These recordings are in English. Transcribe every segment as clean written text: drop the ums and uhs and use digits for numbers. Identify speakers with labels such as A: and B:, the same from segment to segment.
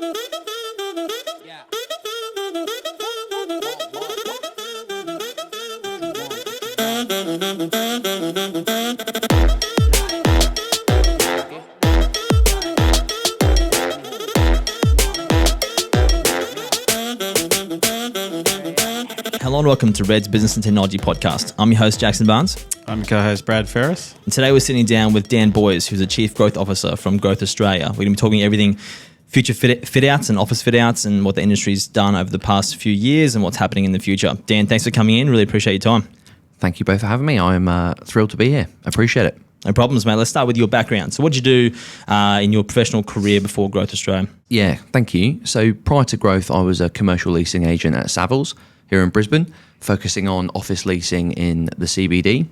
A: Hello and welcome to Red's Business and Technology Podcast. I'm your host, Jackson Barnes.
B: I'm your co-host, Brad Ferris.
A: And today we're sitting down with Dan Boyes, who's the Chief Growth Officer from Growth Australia. We're going to be talking everything future fit-outs and office fit-outs and what the industry's done over the past few years and what's happening in the future. Dan, thanks for coming in. Really appreciate your time.
C: Thank you both for having me. I'm thrilled to be here. Appreciate it.
A: No problems, mate. Let's start with your background. So what did you do in your professional career before Growth Australia?
C: Yeah, thank you. So prior to Growth, I was a commercial leasing agent at Savills here in Brisbane, focusing on office leasing in the CBD.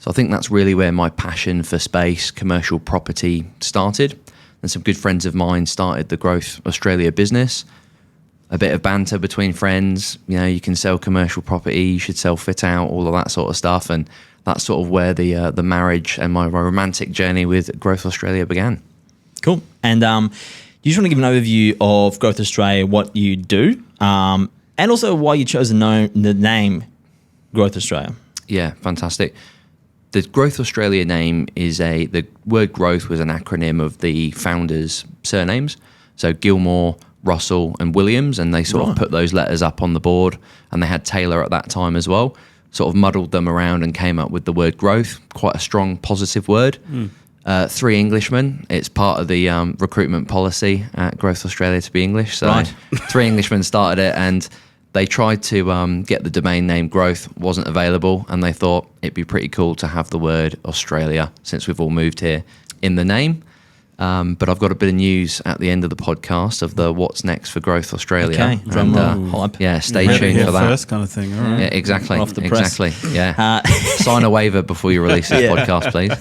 C: So I think that's really where my passion for space, commercial property started. And some good friends of mine started the Growth Australia business. A bit of banter between friends, you know, you can sell commercial property, you should sell fit out, all of that sort of stuff. And that's sort of where the marriage and my romantic journey with Growth Australia began.
A: Cool. And you just want to give an overview of Growth Australia, what you do, and also why you chose the name Growth Australia.
C: Yeah, fantastic. The Growth Australia name is the word growth was an acronym of the founders' surnames. So Gilmore, Russell and Williams, and they sort of put those letters up on the board, and they had Taylor at that time as well, sort of muddled them around and came up with the word growth, quite a strong positive word. 3 Englishmen, it's part of the recruitment policy at Growth Australia to be English. So 3 Englishmen started it, and they tried to get the domain name Growth, wasn't available, and they thought it'd be pretty cool to have the word Australia, since we've all moved here, in the name. But I've got a bit of news at the end of the podcast of the what's next for Growth Australia.
A: Okay, drum roll, hype.
C: Yeah, stay tuned for that.
B: First kind of thing, all right.
C: Yeah, exactly.
A: Off the press.
C: Exactly. Yeah. Sign a waiver before you release this podcast, please.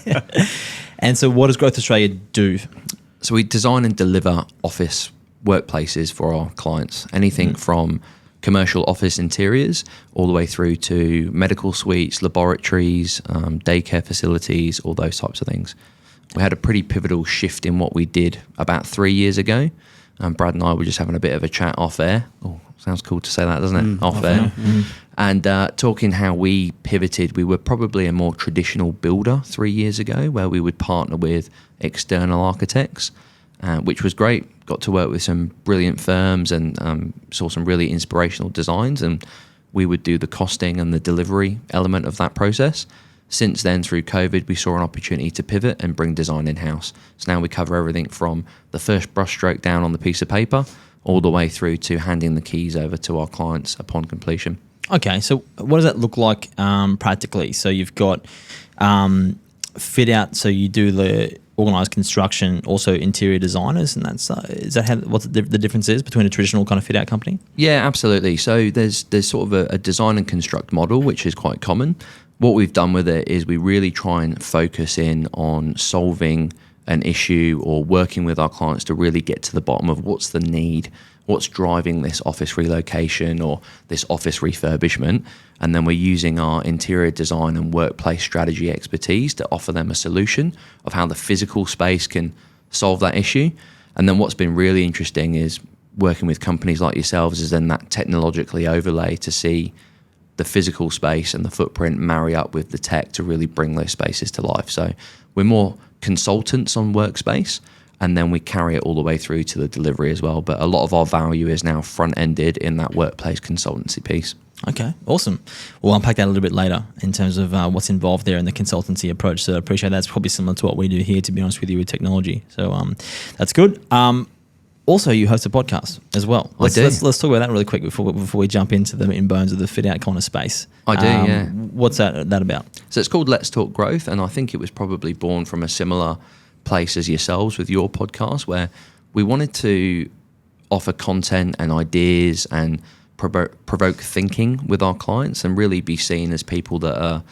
A: And so what does Growth Australia do?
C: So we design and deliver office workplaces for our clients. Anything from commercial office interiors all the way through to medical suites, laboratories, daycare facilities, all those types of things. We had a pretty pivotal shift in what we did about 3 years ago. Brad and I were just having a bit of a chat off air. Oh, sounds cool to say that, doesn't it? Off air. And talking how we pivoted. We were probably a more traditional builder 3 years ago, where we would partner with external architects, which was great. Got to work with some brilliant firms and saw some really inspirational designs. And we would do the costing and the delivery element of that process. Since then, through COVID, we saw an opportunity to pivot and bring design in-house. So now we cover everything from the first brushstroke down on the piece of paper all the way through to handing the keys over to our clients upon completion.
A: Okay, so what does that look like practically? So you've got fit out, so you do the organised construction, also interior designers, and that's is that what the difference is between a traditional kind of fit out company?
C: Yeah, absolutely. So there's sort of a design and construct model, which is quite common. What we've done with it is we really try and focus in on solving an issue or working with our clients to really get to the bottom of what's the need, what's driving this office relocation or this office refurbishment. And then we're using our interior design and workplace strategy expertise to offer them a solution of how the physical space can solve that issue. And then what's been really interesting is working with companies like yourselves is then that technologically overlay to see the physical space and the footprint marry up with the tech to really bring those spaces to life. So we're more consultants on workspace, and then we carry it all the way through to the delivery as well. But a lot of our value is now front-ended in that workplace consultancy piece.
A: Okay, awesome. We'll unpack that a little bit later in terms of what's involved there in the consultancy approach. So I appreciate that. It's probably similar to what we do here, to be honest with you, with technology. So that's good. Also, you host a podcast as well. Let's talk about that really quick before we jump into the in bones of the fit out kind of space.
C: I do, yeah.
A: What's that about?
C: So it's called Let's Talk Growth, and I think it was probably born from a similar place as yourselves with your podcast, where we wanted to offer content and ideas and provoke thinking with our clients and really be seen as people that are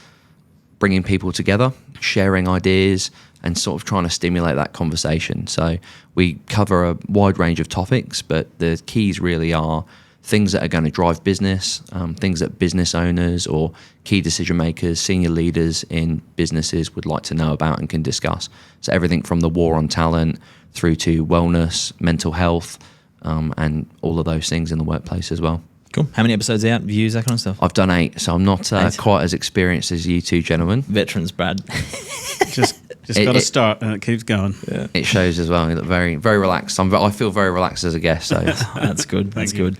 C: bringing people together, sharing ideas, and sort of trying to stimulate that conversation. So we cover a wide range of topics, but the keys really are things that are going to drive business, things that business owners or key decision makers, senior leaders in businesses would like to know about and can discuss. So everything from the war on talent through to wellness, mental health, and all of those things in the workplace as well.
A: Cool. How many episodes out, views, that kind of stuff?
C: I've done 8, so I'm not
A: 8.
C: quite as experienced as you two gentlemen.
A: Veterans, Brad.
B: Just got to start, and it keeps going.
A: Yeah.
C: It shows as well. You look very, very relaxed. I feel very relaxed as a guest. So
A: That's good. That's good.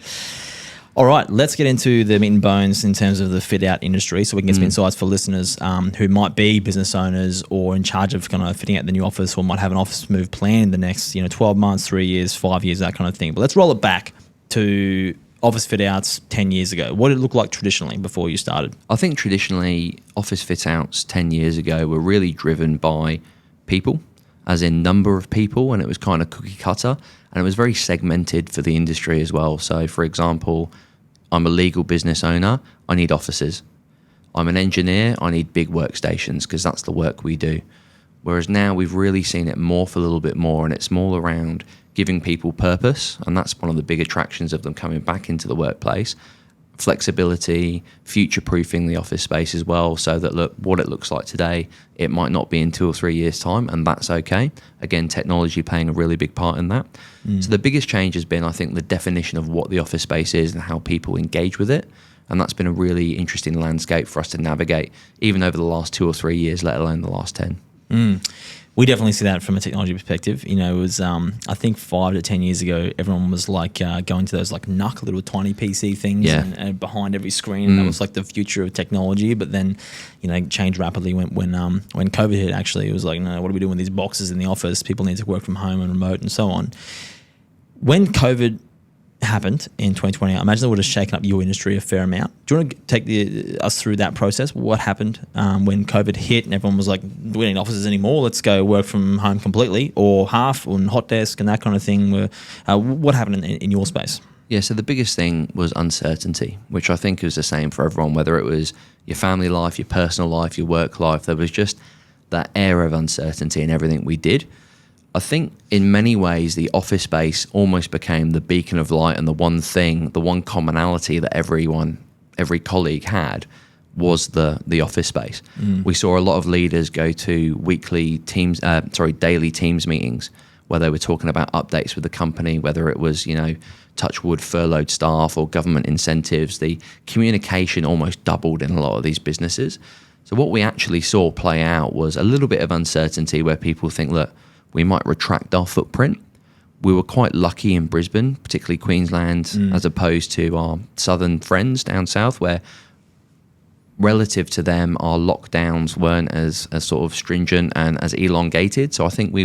A: All right, let's get into the meat and bones in terms of the fit out industry, so we can get some insights for listeners who might be business owners or in charge of kind of fitting out the new office, or might have an office move planned in the next 12 months, 3 years, 5 years, that kind of thing. But let's roll it back to office fit outs 10 years ago. What did it look like traditionally before you started?
C: I think traditionally office fit outs 10 years ago were really driven by people, as in number of people, and it was kind of cookie cutter, and it was very segmented for the industry as well. So for example, I'm a legal business owner, I need offices. I'm an engineer, I need big workstations, because that's the work we do. Whereas now we've really seen it morph a little bit more, and it's more around giving people purpose, and that's one of the big attractions of them coming back into the workplace. Flexibility, future-proofing the office space as well, so that what it looks like today, it might not be in 2 or 3 years' time, and that's okay. Again, technology playing a really big part in that. So the biggest change has been, I think, the definition of what the office space is and how people engage with it, and that's been a really interesting landscape for us to navigate, even over the last 2 or 3 years, let alone the last 10.
A: We definitely see that from a technology perspective. It was, I think 5 to 10 years ago, everyone was like going to those like NUC little tiny PC things and behind every screen. And that was like the future of technology. But then, it changed rapidly when COVID hit, actually. It was like, no, what do we do with these boxes in the office? People need to work from home and remote and so on. When COVID happened in 2020, I imagine it would have shaken up your industry a fair amount. Do you want to take us through that process? What happened when COVID hit and everyone was like, we don't need offices anymore, let's go work from home completely, or half, on hot desk and that kind of thing? What happened in your space?
C: Yeah, so the biggest thing was uncertainty, which I think was the same for everyone, whether it was your family life, your personal life, your work life. There was just that air of uncertainty in everything we did. I think in many ways the office space almost became the beacon of light, and the one commonality that every colleague had was the office space. We saw a lot of leaders go to daily Teams meetings where they were talking about updates with the company, whether it was, touch wood, furloughed staff or government incentives. The communication almost doubled in a lot of these businesses. So what we actually saw play out was a little bit of uncertainty where people think, look, we might retract our footprint. We were quite lucky in Brisbane, particularly Queensland, as opposed to our southern friends down south, where relative to them, our lockdowns weren't as sort of stringent and as elongated. So I think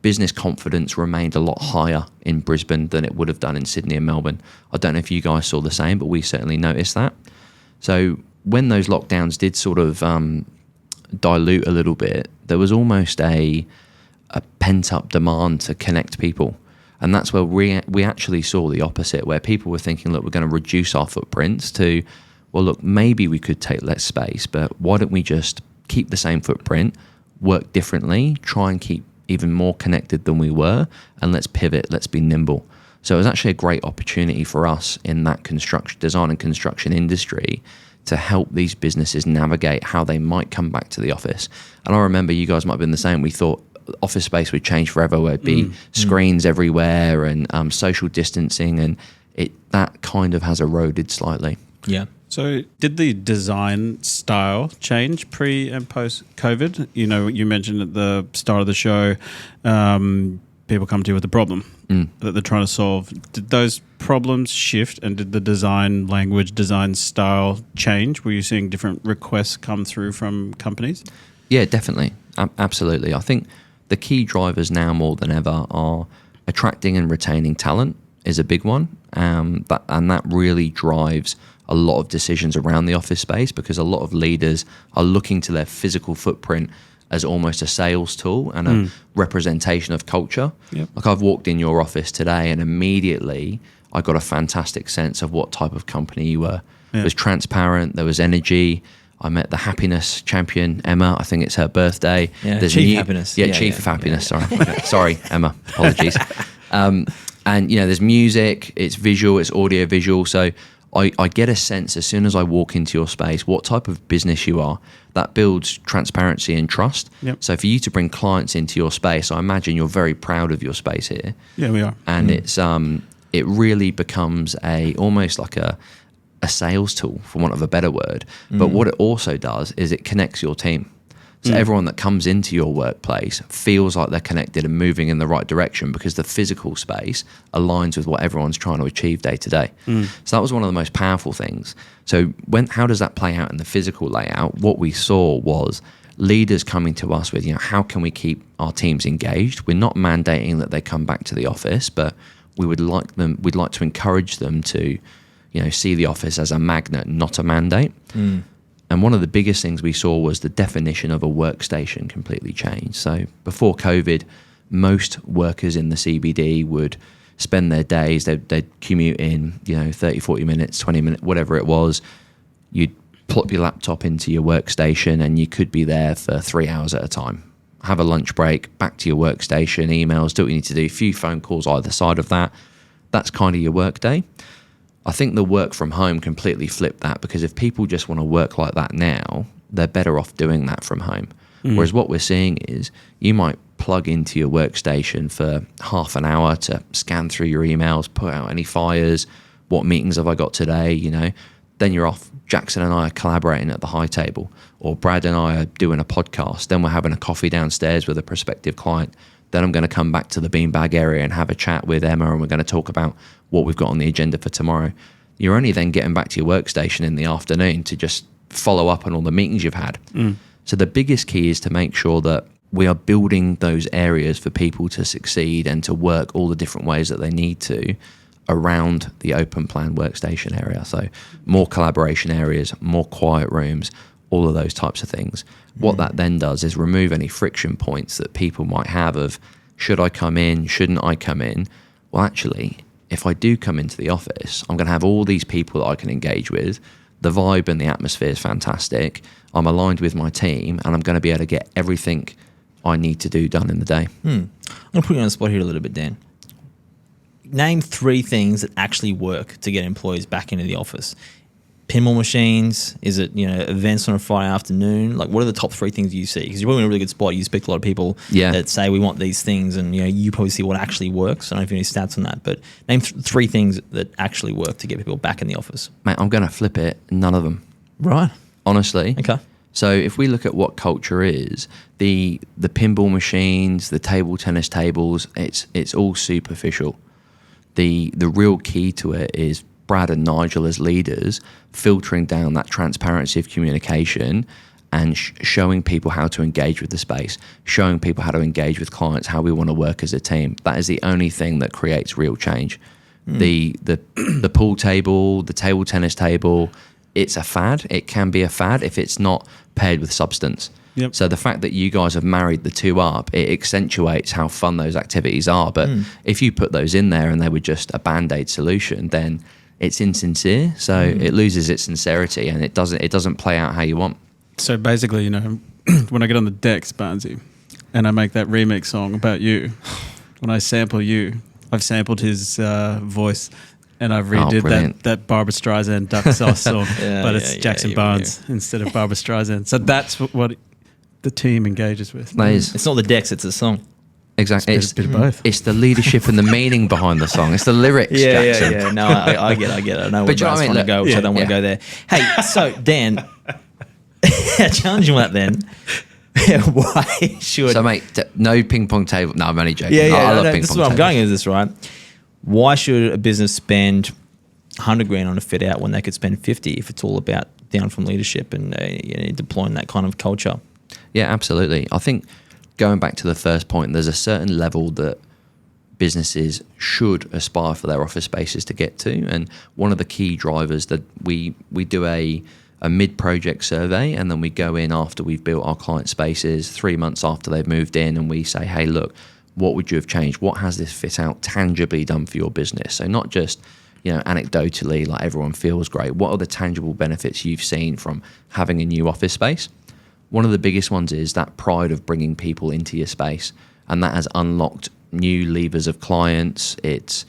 C: business confidence remained a lot higher in Brisbane than it would have done in Sydney and Melbourne. I don't know if you guys saw the same, but we certainly noticed that. So when those lockdowns did sort of dilute a little bit, there was almost a pent-up demand to connect people. And that's where we actually saw the opposite, where people were thinking, look, we're going to reduce our footprints to, well, look, maybe we could take less space, but why don't we just keep the same footprint, work differently, try and keep even more connected than we were, and let's pivot, let's be nimble. So it was actually a great opportunity for us in that design and construction industry to help these businesses navigate how they might come back to the office. And I remember you guys might have been the same. We thought office space would change forever, where it'd be screens everywhere and social distancing, and that kind of has eroded slightly.
A: Yeah.
B: So did the design style change pre and post COVID? You mentioned at the start of the show, people come to you with a problem that they're trying to solve. Did those problems shift, and did the design language, design style change? Were you seeing different requests come through from companies?
C: Yeah, definitely. Absolutely. I think the key drivers now more than ever are attracting and retaining talent is a big one. And that really drives a lot of decisions around the office space, because a lot of leaders are looking to their physical footprint as almost a sales tool and a representation of culture.
B: Yep.
C: Like I've walked in your office today and immediately I got a fantastic sense of what type of company you were.
B: Yeah.
C: It was transparent, there was energy. I met the happiness champion, Emma. I think it's her birthday.
A: Yeah, Chief Happiness.
C: Yeah, Chief of Happiness. Sorry. Sorry, Emma. Apologies. And, there's music, it's visual, it's audio visual. So I get a sense as soon as I walk into your space, what type of business you are. That builds transparency and trust.
B: Yep.
C: So for you to bring clients into your space, I imagine you're very proud of your space here.
B: Yeah, we are.
C: And it's it really becomes almost like a sales tool, for want of a better word. But what it also does is it connects your team. So everyone that comes into your workplace feels like they're connected and moving in the right direction because the physical space aligns with what everyone's trying to achieve day to day. So that was one of the most powerful things. So how does that play out in the physical layout? What we saw was leaders coming to us with, how can we keep our teams engaged? We're not mandating that they come back to the office, but we'd like to encourage them to, see the office as a magnet, not a mandate. And one of the biggest things we saw was the definition of a workstation completely changed. So before COVID, most workers in the CBD would spend their days, they'd commute in, 30, 40 minutes, 20 minutes, whatever it was. You'd plop your laptop into your workstation and you could be there for 3 hours at a time. Have a lunch break, back to your workstation, emails, do what you need to do, a few phone calls either side of that. That's kind of your work day. I think the work from home completely flipped that, because if people just want to work like that now, they're better off doing that from home. Whereas what we're seeing is you might plug into your workstation for half an hour to scan through your emails, put out any fires, what meetings have I got today, then you're off. Jackson and I are collaborating at the high table, or Brad and I are doing a podcast, then we're having a coffee downstairs with a prospective client. Then I'm going to come back to the beanbag area and have a chat with Emma, and we're going to talk about what we've got on the agenda for tomorrow. You're only then getting back to your workstation in the afternoon to just follow up on all the meetings you've had. So the biggest key is to make sure that we are building those areas for people to succeed and to work all the different ways that they need to around the open plan workstation area. So more collaboration areas, more quiet rooms, all of those types of things. What that then does is remove any friction points that people might have of, should I come in, shouldn't I come in? Well, actually, if I do come into the office, I'm going to have all these people that I can engage with. The vibe and the atmosphere is fantastic. I'm aligned with my team, and I'm going to be able to get everything I need to do done in the day.
A: I'm going to put you on the spot here a little bit, Dan. Name 3 things that actually work to get employees back into the office. Pinball machines? Is it, events on a Friday afternoon? Like, what are the top 3 things you see? Because you're probably in a really good spot. You speak to a lot of people that say we want these things, and you probably see what actually works. I don't know if you have any stats on that, but name 3 things that actually work to get people back in the office.
C: Mate, I'm going to flip it. None of them.
A: Right.
C: Honestly.
A: Okay.
C: So if we look at what culture is, the pinball machines, the table tennis tables, it's all superficial. The real key to it is Brad and Nigel as leaders filtering down that transparency of communication and showing people how to engage with the space, showing people how to engage with clients, how we want to work as a team. That is the only thing that creates real change. The pool table, the table tennis table, it's a fad. It can be a fad if it's not paired with substance.
B: Yep.
C: So the fact that you guys have married the two up, it accentuates how fun those activities are. But if you put those in there and they were just a Band-Aid solution, then it's insincere. So it loses its sincerity, and it doesn't play out how you want.
B: So basically, when I get on the decks, Barnsey, and I make that remix song about you, when I sample you, I've sampled his voice, and I've redid that Barbara Streisand duck sauce song, but it's Jackson Barnes instead of Barbara Streisand. So that's what the team engages with.
A: It's not the decks, it's a song.
C: Exactly.
B: It's a bit of both.
C: It's the leadership and the meaning behind the song. It's the lyrics, Jackson.
A: Yeah. No, I get it. I know where Brad's trying to go, which I don't want to go there. Hey, so Dan, challenging that then. Why should...
C: So, mate, no ping pong table. No, I'm only joking. I love ping pong
A: this is what I'm going with this, right? Why should a business spend $100,000 on a fit out when they could spend 50 if it's all about down from leadership and deploying that kind of culture?
C: Yeah, absolutely. I think going back to the first point, there's a certain level that businesses should aspire for their office spaces to get to. And one of the key drivers that we do a mid-project survey, and then we go in after we've built our client spaces 3 months after they've moved in, and we say, hey, look, what would you have changed? What has this fit out tangibly done for your business? So not just, anecdotally, like everyone feels great. What are the tangible benefits you've seen from having a new office space? One of the biggest ones is that pride of bringing people into your space, and that has unlocked new levers of clients. It's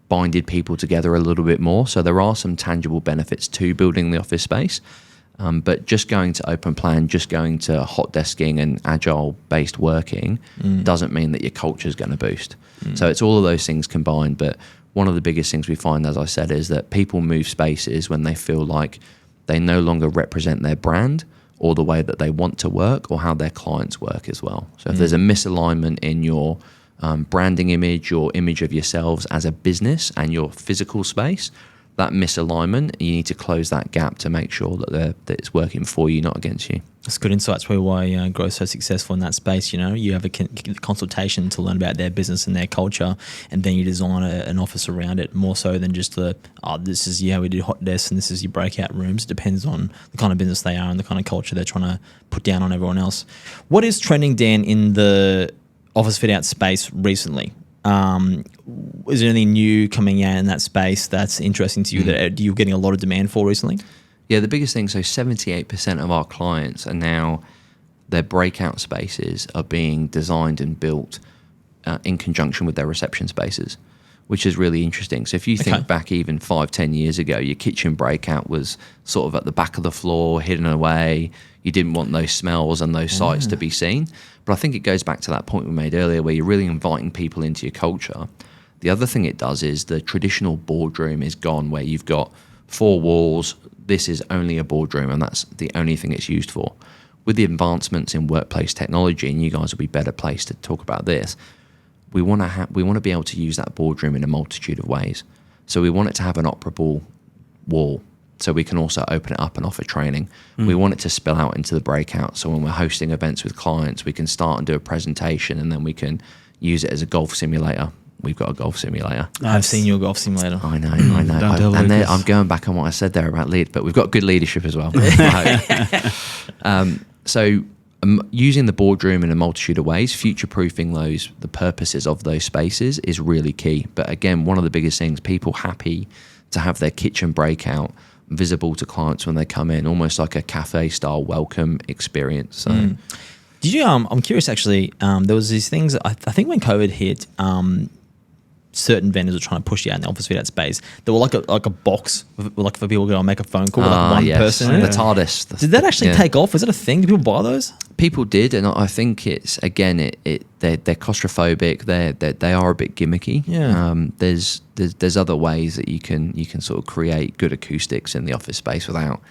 C: binded people together a little bit more. So there are some tangible benefits to building the office space. But just going to open plan, just going to hot desking and agile based working doesn't mean that your culture is going to boost. So it's all of those things combined. But one of the biggest things we find, as I said, is that people move spaces when they feel like they no longer represent their brand or the way that they want to work or how their clients work as well. So if there's a misalignment in your branding image, your image of yourselves as a business and your physical space, that misalignment, you need to close that gap to make sure that it's working for you, not against you. That's
A: good insights for why Grow's so successful in that space. You know, you have a consultation to learn about their business and their culture, and then you design an office around it, more so than just this is how we do hot desks and this is your breakout rooms. It depends on the kind of business they are and the kind of culture they're trying to put down on everyone else. What is trending, Dan, in the office fit out space recently? Is there anything new coming out in that space that's interesting to you that you're getting a lot of demand for recently?
C: Yeah, the biggest thing, so 78% of our clients are now, their breakout spaces are being designed and built in conjunction with their reception spaces, which is really interesting. So if you think back even 5-10 years ago, your kitchen breakout was sort of at the back of the floor, hidden away. You didn't want those smells and those sights to be seen. But I think it goes back to that point we made earlier where you're really inviting people into your culture. The other thing it does is the traditional boardroom is gone, where you've got 4 walls. This is only a boardroom and that's the only thing it's used for. With the advancements in workplace technology, and you guys will be better placed to talk about this, we want to be able to use that boardroom in a multitude of ways. So we want it to have an operable wall, so we can also open it up and offer training. We want it to spill out into the breakout, so when we're hosting events with clients, we can start and do a presentation, and then we can use it as a golf simulator. We've got a golf simulator.
A: I've seen your golf simulator.
C: I know. I'm going back on what I said there about lead, but we've got good leadership as well. Using the boardroom in a multitude of ways, future-proofing the purposes of those spaces is really key. But again, one of the biggest things, people happy to have their kitchen breakout visible to clients when they come in, almost like a cafe-style welcome experience. So.
A: Did you? I'm curious. Actually, there was these things. I think when COVID hit, certain vendors were trying to push you out in the office fit out space. There were like a box, like for people to go and make a phone call with like one person.
C: The TARDIS.
A: Did that actually take off? Was it a thing? Did people buy those?
C: People did, and I think it's again, they're claustrophobic. They are a bit gimmicky.
A: Yeah.
C: There's other ways that you can sort of create good acoustics in the office space without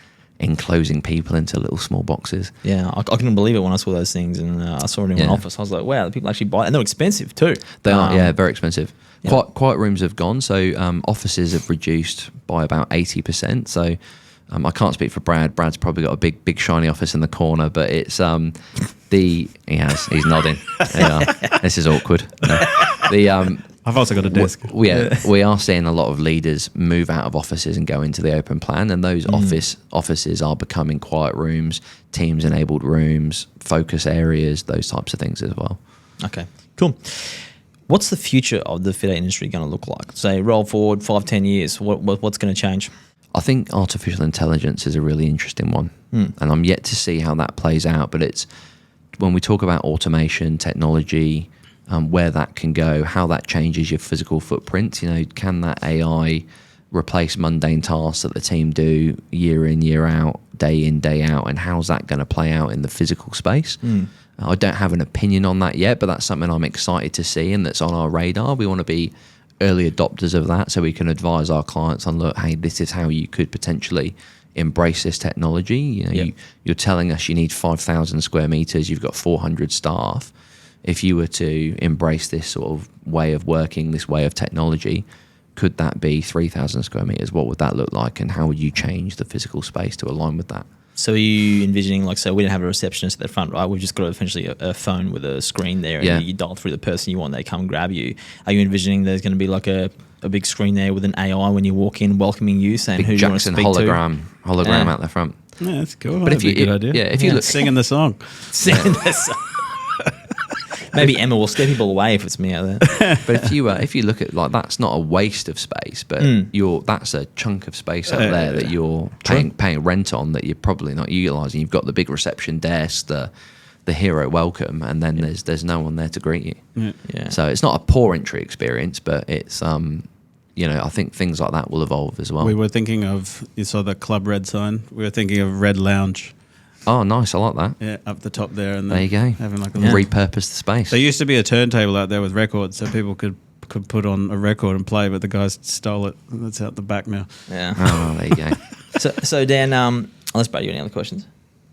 C: enclosing people into little small boxes.
A: Yeah, I couldn't believe it when I saw those things, and I saw it in an office. I was like, wow, people actually buy it, and they're expensive too.
C: They are, very expensive. Yeah. Quiet rooms have gone, so offices have reduced by about 80%. So I can't speak for Brad. Brad's probably got a big shiny office in the corner, but it's he's nodding. This is awkward. No.
B: I've also got a desk.
C: We are seeing a lot of leaders move out of offices and go into the open plan, and those offices are becoming quiet rooms, Teams-enabled rooms, focus areas, those types of things as well.
A: Okay, cool. What's the future of the fit out industry going to look like? Say, roll forward 5-10 years. What's going to change?
C: I think artificial intelligence is a really interesting one, and I'm yet to see how that plays out. But it's when we talk about automation, technology, where that can go, how that changes your physical footprint. You know, can that AI replace mundane tasks that the team do year in, year out, day in, day out, and how's that going to play out in the physical space? I don't have an opinion on that yet, but that's something I'm excited to see and that's on our radar. We want to be early adopters of that so we can advise our clients on, look, hey, this is how you could potentially embrace this technology. You know, you're telling us you need 5,000 square meters, you've got 400 staff. If you were to embrace this sort of way of working, this way of technology, could that be 3,000 square meters? What would that look like? And how would you change the physical space to align with that?
A: So are you envisioning, like, so we don't have a receptionist at the front, right? We've just got essentially a phone with a screen there, and you dial through the person you want, they come grab you. Are you envisioning there's going to be like a big screen there with an AI when you walk in, welcoming you, saying
C: big
A: who
C: Jackson
A: you want to speak
C: hologram out the front?
B: Yeah, that's cool.
C: But
B: That'd be a good idea.
C: Yeah, if you look,
B: singing the song.
A: Singing the song. Maybe Emma will scare people away if it's me out there.
C: But if you look at, like, that's not a waste of space, but that's a chunk of space out there that you're paying rent on that you're probably not utilising. You've got the big reception desk, the hero welcome, and then there's no one there to greet you.
A: Yeah.
C: So it's not a poor entry experience, but it's I think things like that will evolve as well.
B: We were thinking of, you saw the Club Red sign. We were thinking of Red Lounge.
C: Oh, nice. I like that.
B: Yeah, up the top there. And
C: There you go.
B: having like a
C: Repurpose the space.
B: There used to be a turntable out there with records, so people could put on a record and play, but the guys stole it. That's out the back now.
A: Yeah.
C: Oh, there you go.
A: So Dan, unless Brad, you have any other questions?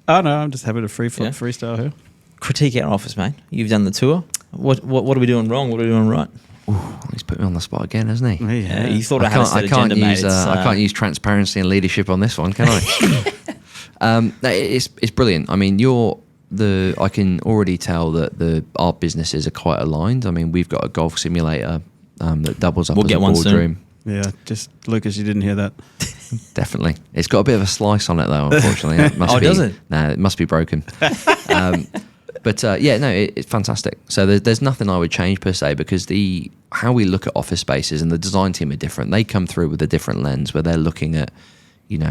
B: Oh no, I'm just having a freestyle here.
A: Critique our office, mate. You've done the tour. What are we doing wrong? What are we doing right?
C: Ooh, he's put me on the spot again, hasn't he?
B: Yeah.
A: You thought I had a set agenda, mate.
C: I can't use transparency and leadership on this one, can I? It's brilliant. I mean, I can already tell that our businesses are quite aligned. I mean, we've got a golf simulator that doubles up as a boardroom.
B: Yeah, just Lucas, you didn't hear that.
C: Definitely. It's got a bit of a slice on it though, unfortunately. It must
A: does it?
C: Nah, it must be broken. It's fantastic. So there's nothing I would change per se, because how we look at office spaces and the design team are different. They come through with a different lens where they're looking at,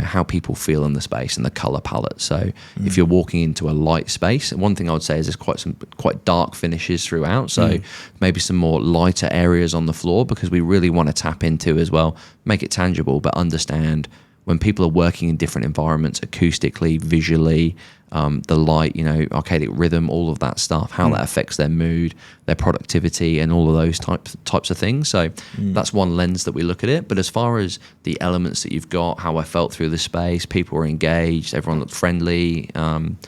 C: how people feel in the space and the color palette. So if you're walking into a light space, and one thing I would say is there's quite dark finishes throughout. So maybe some more lighter areas on the floor, because we really want to tap into as well, make it tangible, but understand when people are working in different environments, acoustically, visually, the light, arcadic rhythm, all of that stuff, how that affects their mood, their productivity, and all of those types of things. So that's one lens that we look at it. But as far as the elements that you've got, how I felt through the space, people were engaged, everyone looked friendly, and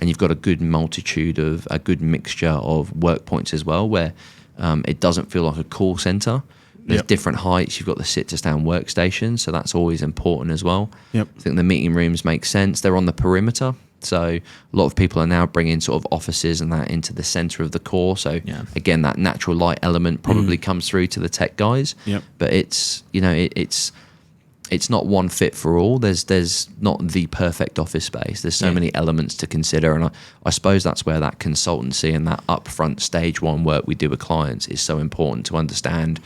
C: you've got a good mixture of work points as well, where it doesn't feel like a call center. There's different heights. You've got the sit-to-stand workstations, so that's always important as well.
B: Yep.
C: I think the meeting rooms make sense. They're on the perimeter, so a lot of people are now bringing sort of offices and that into the center of the core. So again, that natural light element probably comes through to the tech guys.
B: Yep.
C: But it's not one fit for all. There's not the perfect office space. There's so many elements to consider, and I suppose that's where that consultancy and that upfront stage one work we do with clients is so important to understand.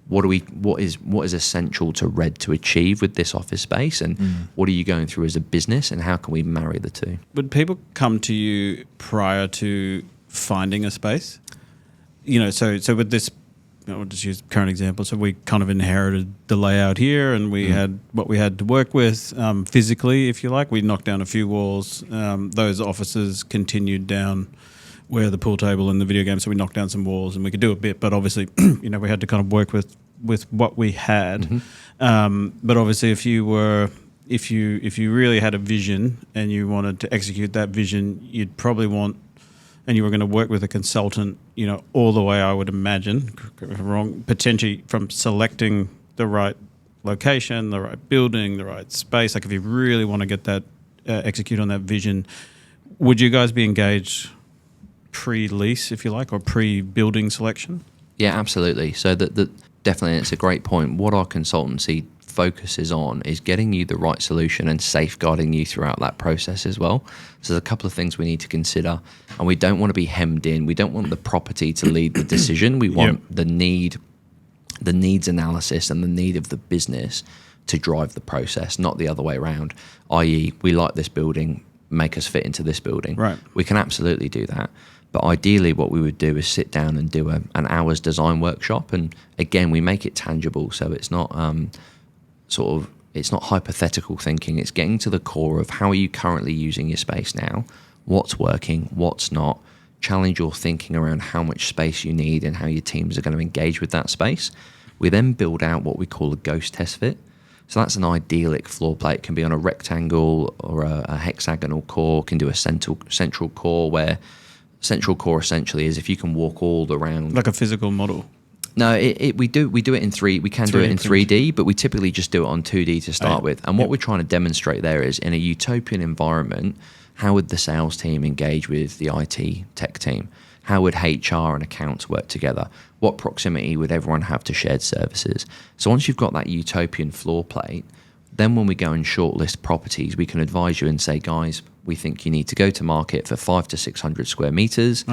C: What is essential to Red to achieve with this office space, and what are you going through as a business, and how can we marry the two?
B: Would people come to you prior to finding a space? So with this, I'll just use current example. So we kind of inherited the layout here, and we had what we had to work with physically, if you like. We knocked down a few walls. Those offices continued down where the pool table and the video game, so we knocked down some walls, and we could do a bit, but obviously, we had to kind of work with what we had. But obviously, if you really had a vision and you wanted to execute that vision, you'd probably want, and you were going to work with a consultant, all the way, I would imagine, if I'm wrong, potentially from selecting the right location, the right building, the right space. Like if you really want to get that, execute on that vision, would you guys be engaged pre-lease, if you like, or pre-building selection?
C: Yeah, absolutely. So definitely, it's a great point. What our consultancy focuses on is getting you the right solution and safeguarding you throughout that process as well. So there's a couple of things we need to consider, and we don't want to be hemmed in. We don't want the property to lead the decision. We want the needs analysis and the need of the business to drive the process, not the other way around, i.e. we like this building, make us fit into this building. Right. We can absolutely do that. But ideally what we would do is sit down and do an hour's design workshop. And again, we make it tangible. So it's not it's not hypothetical thinking. It's getting to the core of how are you currently using your space now? What's working? What's not? Challenge your thinking around how much space you need and how your teams are going to engage with that space. We then build out what we call a ghost test fit. So that's an idyllic floor plate. It can be on a rectangle or a hexagonal core. Can do a central core, where central core essentially is if you can walk all around.
B: Like a physical model?
C: No, we do it in 3D. We can do it in 3D, but we typically just do it on 2D to start with. And what we're trying to demonstrate there is, in a utopian environment, how would the sales team engage with the IT tech team? How would HR and accounts work together? What proximity would everyone have to shared services? So once you've got that utopian floor plate, then when we go and shortlist properties, we can advise you and say, guys, we think you need to go to market for 500 to 600 square meters.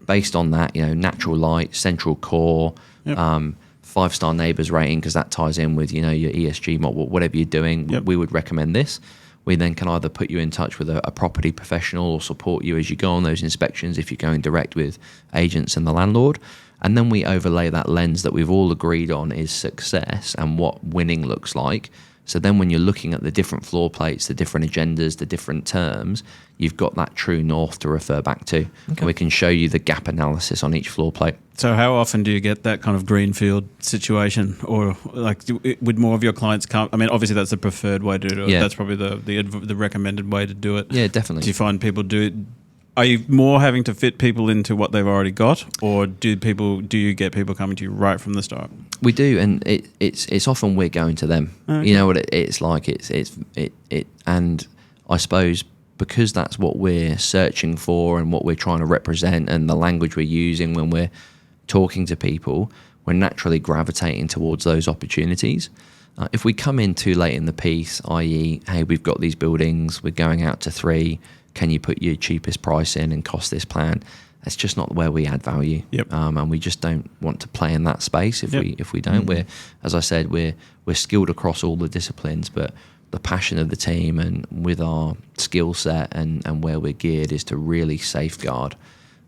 C: Based on that, natural light, central core, 5-star neighbors rating, because that ties in with, your ESG model, whatever you're doing, we would recommend this. We then can either put you in touch with a property professional or support you as you go on those inspections if you're going direct with agents and the landlord. And then we overlay that lens that we've all agreed on is success and what winning looks like. So then when you're looking at the different floor plates, the different agendas, the different terms, you've got that true north to refer back to. Okay. And we can show you the gap analysis on each floor plate.
B: So how often do you get that kind of greenfield situation? Or like would more of your clients come? I mean, obviously that's the preferred way to do it. Yeah. That's probably the recommended way to do it.
C: Yeah, definitely.
B: Do you find people do it? Are you more having to fit people into what they've already got, or do you get people coming to you right from the start?
C: We do, and it's often we're going to them. Okay. You know what it's like. And I suppose because that's what we're searching for and what we're trying to represent, and the language we're using when we're talking to people, we're naturally gravitating towards those opportunities. If we come in too late in the piece, i.e., hey, we've got these buildings, we're going out to 3. Can you put your cheapest price in and cost this plan? That's just not where we add value.
B: Yep.
C: And we just don't want to play in that space if we don't. We're, as I said, we're skilled across all the disciplines, but the passion of the team and with our skill set and where we're geared is to really safeguard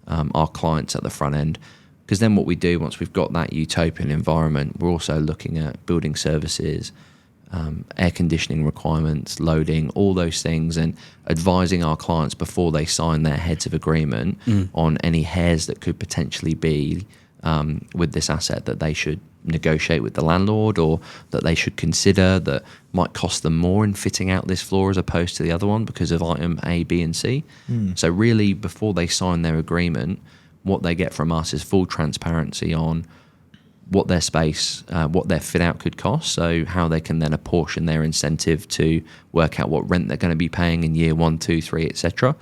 C: our clients at the front end. Because then what we do once we've got that utopian environment, we're also looking at building services, air conditioning requirements, loading, all those things, and advising our clients before they sign their heads of agreement on any hairs that could potentially be with this asset that they should negotiate with the landlord, or that they should consider that might cost them more in fitting out this floor as opposed to the other one because of item A, B, and C. So really, before they sign their agreement, what they get from us is full transparency on what their space, what their fit out could cost, so how they can then apportion their incentive to work out what rent they're going to be paying in year 1, 2, 3, etc.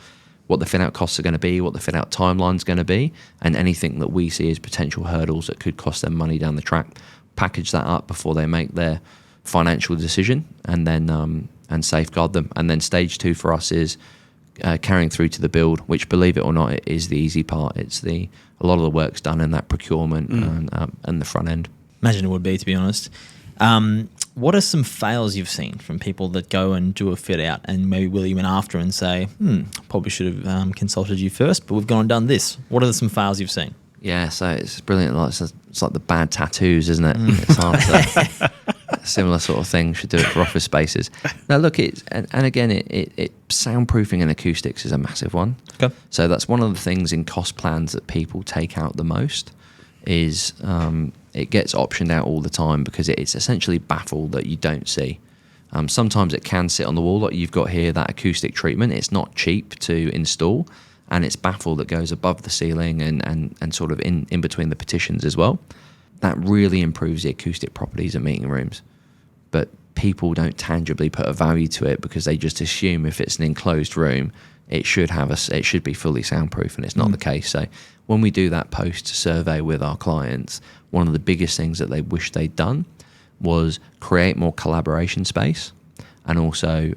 C: What the fit out costs are going to be, what the fit out timeline is going to be, and anything that we see as potential hurdles that could cost them money down the track. Package that up before they make their financial decision, and then and safeguard them. And then stage 2 for us is carrying through to the build, which, believe it or not, it is the easy part. It's a lot of the work's done in that procurement and the front end.
A: Imagine it would be, to be honest. What are some fails you've seen from people that go and do a fit out and maybe will you in after and say, probably should have consulted you first, but we've gone and done this. What are some fails you've seen?
C: Yeah, so it's brilliant. It's like the bad tattoos, isn't it? It's hard to, similar sort of thing. Should do it for office spaces. Now, look, and again, soundproofing and acoustics is a massive one.
A: Okay.
C: So that's one of the things in cost plans that people take out the most. Is it gets optioned out all the time because it's essentially baffle that you don't see. Sometimes it can sit on the wall, like you've got here, that acoustic treatment. It's not cheap to install. And it's baffle that goes above the ceiling and sort of in between the partitions as well. That really improves the acoustic properties of meeting rooms. But people don't tangibly put a value to it because they just assume if it's an enclosed room, it should be fully soundproof, and it's not the case. So when we do that post survey with our clients, one of the biggest things that they wish they'd done was create more collaboration space. And also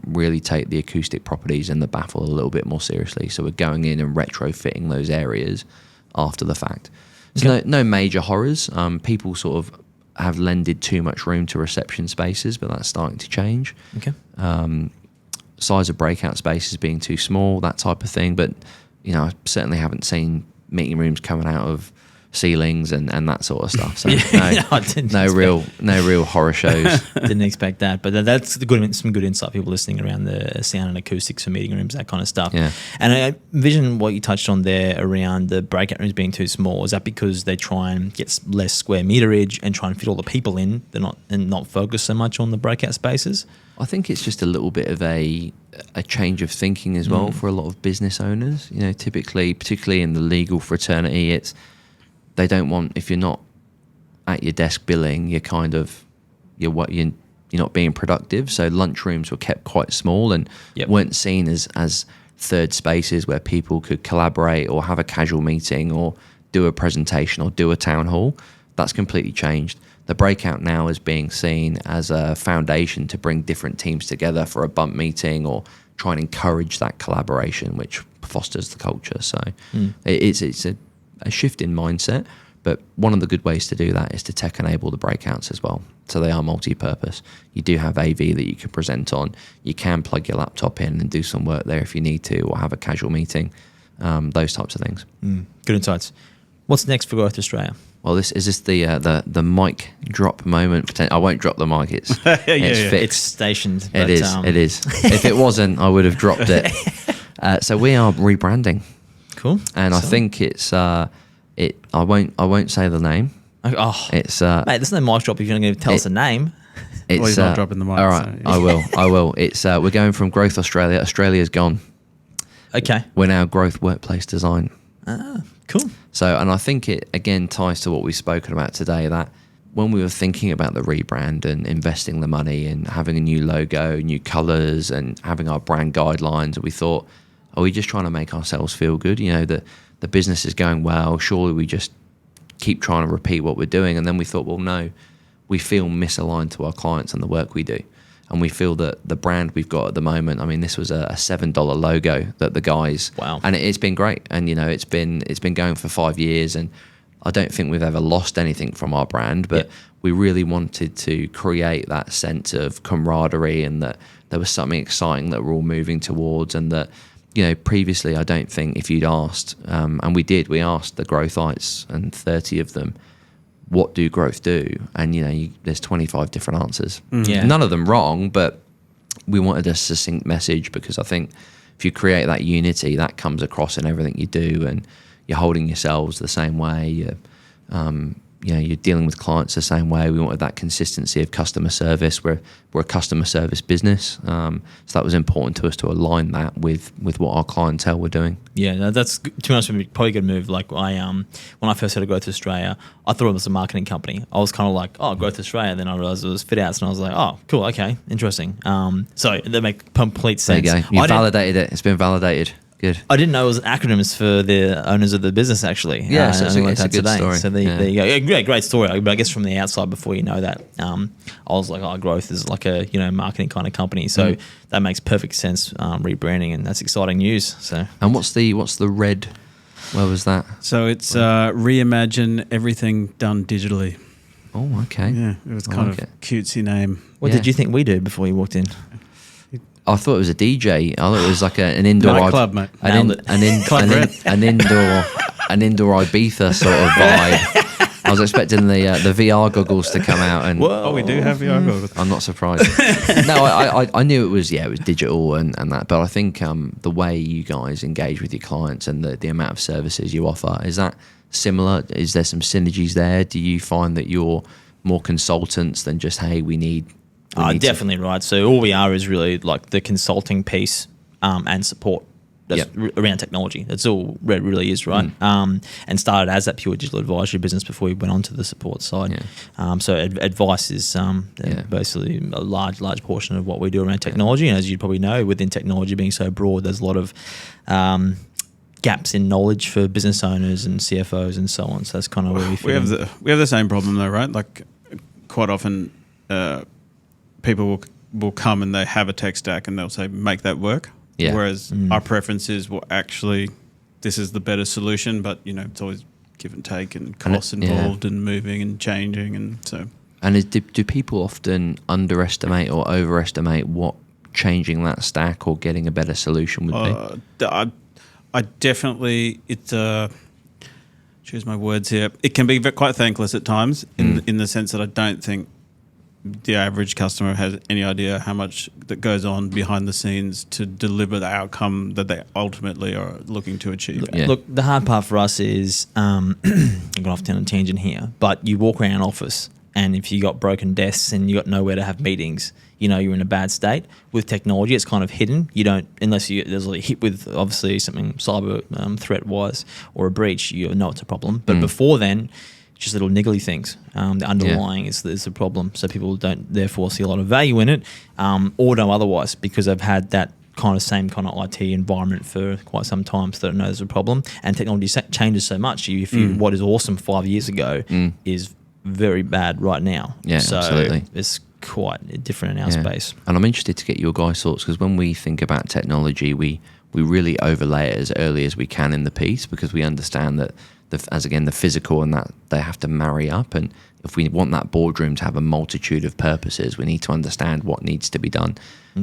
C: really take the acoustic properties and the baffle a little bit more seriously. So we're going in and retrofitting those areas after the fact. So no major horrors. People sort of have lended too much room to reception spaces, but that's starting to change.
A: Okay.
C: Size of breakout spaces being too small, that type of thing. But I certainly haven't seen meeting rooms coming out of ceilings and that sort of stuff. So no real horror shows.
A: Didn't expect that, but that's some good insight. People listening around the sound and acoustics for meeting rooms, that kind of stuff.
C: Yeah.
A: And I envision what you touched on there around the breakout rooms being too small. Is that because they try and get less square meterage and try and fit all the people in? They're not focus so much on the breakout spaces.
C: I think it's just a little bit of a change of thinking as well for a lot of business owners. Typically, particularly in the legal fraternity, they don't want, if you're not at your desk billing, you're not being productive. So lunchrooms were kept quite small and weren't seen as third spaces where people could collaborate or have a casual meeting or do a presentation or do a town hall. That's completely changed. The breakout now is being seen as a foundation to bring different teams together for a bump meeting or try and encourage that collaboration, which fosters the culture. So it's a shift in mindset, But one of the good ways to do that is to tech enable the breakouts as well. So they are multi-purpose. You do have AV that you can present on. You can plug your laptop in and do some work there if you need to, or have a casual meeting, those types of things.
A: Good insights. What's next for Growth Australia?
C: Well, is this the mic drop moment? I won't drop the mic. It's fixed.
A: It's stationed.
C: It is. If it wasn't, I would have dropped it. So we are rebranding.
A: Cool.
C: And I think it's I won't say the name.
A: Oh,
C: it's
A: mate, there's no mic drop if you're not going to tell us a name.
C: It's
B: Well, he's not dropping the mic.
C: All right,
B: so.
C: I will. It's we're going from Growth Australia. Australia's gone.
A: Okay.
C: We're now Growth Workplace Design.
A: Cool.
C: So, and I think it again ties to what we've spoken about today, that when we were thinking about the rebrand and investing the money and having a new logo, new colours and having our brand guidelines, we thought, are we just trying to make ourselves feel good? You know, that the business is going well, surely we just keep trying to repeat what we're doing. And then we thought, well, no, we feel misaligned to our clients and the work we do. And we feel that the brand we've got at the moment, I mean, this was a $7 logo that the guys,
A: wow,
C: and it's been great. And, you know, it's been going for 5 years, and I don't think we've ever lost anything from our brand, but we really wanted to create that sense of camaraderie and that there was something exciting that we're all moving towards. And that, you know, previously, I don't think if you'd asked, and we asked the Growthites and 30 of them, what do growth do? And, you know, there's 25 different answers.
A: Yeah.
C: None of them wrong, but we wanted a succinct message, because I think if you create that unity, that comes across in everything you do, and you're holding yourselves the same way. You're dealing with clients the same way. We wanted that consistency of customer service. We're a customer service business, so that was important to us to align that with what our clientele were doing.
A: Yeah, no, that's, to be honest with me, probably a good move. Like when I first heard of Growth Australia, I thought it was a marketing company. I was kind of like, oh, Growth Australia. Then I realized it was Fitouts, and I was like, oh, cool, okay, interesting. So that makes complete sense.
C: There you go. You validated it. It's been validated. Good.
A: I didn't know it was acronyms for the owners of the business, actually.
C: Yeah, so it's a good story.
A: So there you go. Yeah, great story. But I guess from the outside, before you know that, I was like, oh, Growth is like a marketing kind of company. So that makes perfect sense, rebranding, and that's exciting news. So.
C: And what's the red? Where was that?
B: So it's reimagine everything done digitally.
C: Oh, okay.
B: Yeah, it was kind of cutesy name.
A: What did you think we did before you walked in?
C: I thought it was a DJ. I thought it was like an indoor
B: club, mate.
C: An indoor Ibiza sort of vibe. I was expecting the VR goggles to come out, and
B: we do have VR goggles.
C: I'm not surprised. No, I knew it was digital and that, but I think the way you guys engage with your clients and the amount of services you offer, is that similar? Is there some synergies there? Do you find that you're more consultants than just, hey, we need
A: definitely right. So all we are is really like the consulting piece and support that's around technology. That's all Red really is, right? And started as that pure digital advisory business before we went on to the support side. So advice is basically a large portion of what we do around technology. And as you probably know, within technology being so broad, there's a lot of gaps in knowledge for business owners and CFOs and so on. So that's kind of where we fit.
B: We have the same problem though, right? Like quite often people will come and they have a tech stack and they'll say, make that work. Yeah. Whereas our preference is, well, actually, this is the better solution, but, you know, it's always give and take and costs involved and moving and changing. And so.
C: And do people often underestimate or overestimate what changing that stack or getting a better solution would be?
B: I definitely, choose my words here, it can be quite thankless at times in the sense that I don't think the average customer has any idea how much that goes on behind the scenes to deliver the outcome that they ultimately are looking to achieve.
A: Look, the hard part for us is, I'm going off down a tangent here, but you walk around an office and if you got broken desks and you got nowhere to have meetings, you know you're in a bad state. With technology, it's kind of hidden. You don't, unless there's a hit with obviously something cyber threat wise or a breach, you know it's a problem. But before then, just little niggly things. The underlying is the problem. So people don't therefore see a lot of value in it, or no otherwise, because they've had that same kind of IT environment for quite some time, so they don't know there's a problem. And technology changes so much. What is awesome 5 years ago is very bad right now.
C: Yeah,
A: so
C: absolutely.
A: It's quite different in our space.
C: And I'm interested to get your guys' thoughts, because when we think about technology, we really overlay it as early as we can in the piece, because we understand that the physical and that they have to marry up. And if we want that boardroom to have a multitude of purposes, we need to understand what needs to be done.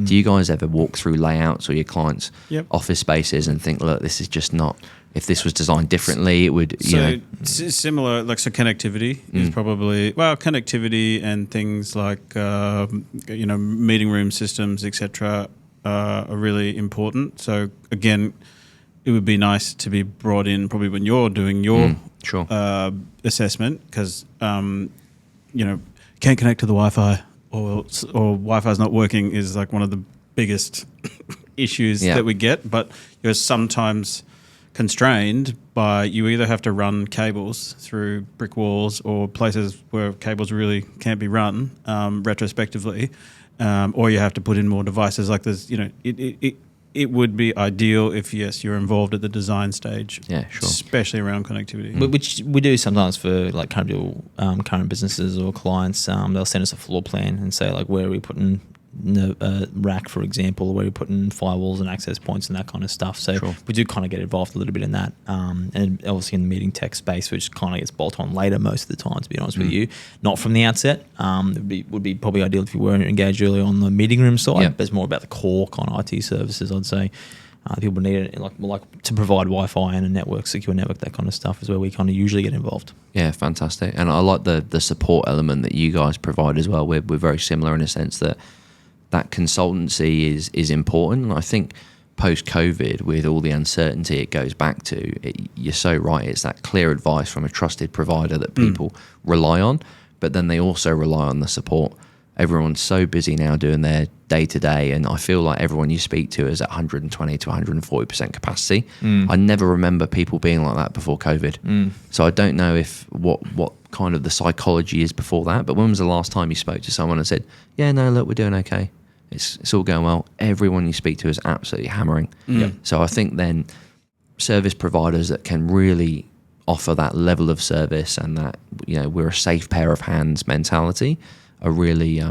C: Do you guys ever walk through layouts or your clients' office spaces and think, look, this is just not, if this was designed differently, it would,
B: similar, like, so connectivity is probably, connectivity and things like, meeting room systems, etc., are really important. So again, it would be nice to be brought in probably when you're doing your assessment, because can't connect to the Wi-Fi or Wi-Fi is not working is like one of the biggest issues that we get. But you're sometimes constrained by, you either have to run cables through brick walls or places where cables really can't be run retrospectively, or you have to put in more devices. Like there's, it would be ideal if, yes, you're involved at the design stage.
C: Yeah, sure.
B: Especially around connectivity.
A: Which we do sometimes for like current businesses or clients. They'll send us a floor plan and say, like, where are we putting the rack, for example, where we putting firewalls and access points and that kind of stuff. So we do kind of get involved a little bit in that. And obviously in the meeting tech space, which kind of gets bolt on later most of the time, to be honest with you, not from the outset. It would be probably ideal if you weren't engaged early on the meeting room side, but it's more about the core kind of IT services, I'd say. People need it like to provide Wi-Fi and a network, secure network, that kind of stuff is where we kind of usually get involved.
C: Yeah, fantastic. And I like the support element that you guys provide as well. We're very similar in a sense that consultancy is important. And I think post-COVID, with all the uncertainty it goes back to, you're so right, it's that clear advice from a trusted provider that people rely on, but then they also rely on the support. Everyone's so busy now doing their day-to-day, and I feel like everyone you speak to is at 120 to 140% capacity. I never remember people being like that before COVID. So I don't know if what kind of the psychology is before that, but when was the last time you spoke to someone and said, yeah, no, look, we're doing okay. It's all going well. Everyone you speak to is absolutely hammering. So I think then service providers that can really offer that level of service and that, we're a safe pair of hands mentality are really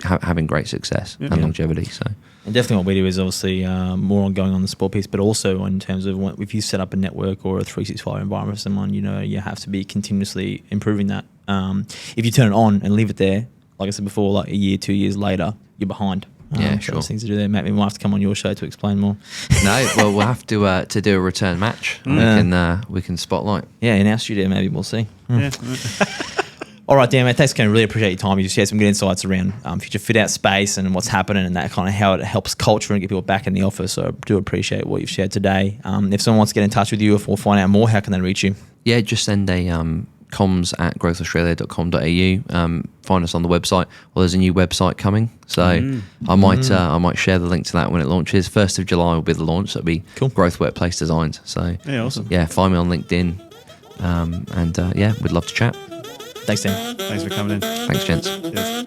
C: having great success and longevity. So,
A: and definitely what we do is obviously more ongoing on the support piece, but also in terms of if you set up a network or a 365 environment for someone, you have to be continuously improving that. If you turn it on and leave it there, like I said before, like a year, 2 years later, you're behind.
C: Sure.
A: There's things to do there. Maybe we might have to come on your show to explain more.
C: No, well, we'll have to do a return match. We can spotlight.
A: Yeah, in our studio, maybe we'll see. All right, Dan, mate, thanks, Ken. Really appreciate your time. You shared some good insights around future fit out space and what's happening and that kind of how it helps culture and get people back in the office. So I do appreciate what you've shared today. If someone wants to get in touch with you or find out more, how can they reach you?
C: Yeah, just send a comms@growthaustralia.com.au. Find us on the website. Well, there's a new website coming, so I might share the link to that when it launches. 1st of July will be the launch. So it'll be Growth Workplace Designs. So
B: awesome.
C: Yeah, find me on LinkedIn, and we'd love to chat.
A: Thanks, Dan.
B: Thanks for coming in.
C: Thanks, gents.
B: Cheers.